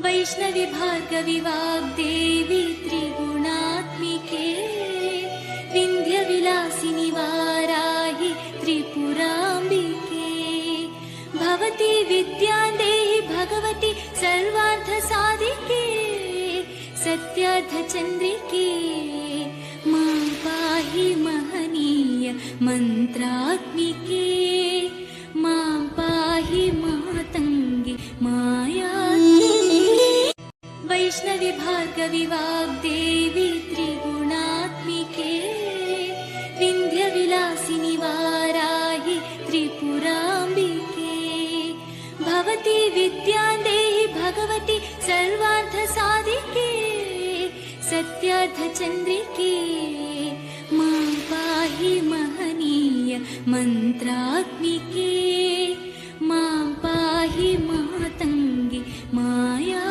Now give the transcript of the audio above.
वैष्णवी भार्गवी वाग्देवी त्रिगुणात्मिके विन्ध्यविलासिनि वाराहि त्रिपुराम्बिके भवती विद्यां देहि भगवती सर्वार्थसाधिके सत्यार्थचन्द्रिके मां पाहि महनीय मन्त्रात्मिके मां पाहि मातङ्गी मायात्मिके वैष्णवी भार्गवी वाग्देवी त्रिगुणात्मिके विन्ध्यविलासिनि वाराहि त्रिपुराम्बिके भवती विद्यां देहि भगवती सर्वार्थसाधिके सत्यार्थचन्द्रिके मां पाहि महनीय मन्त्रात्मिके मां पाहि मातङ्गी माया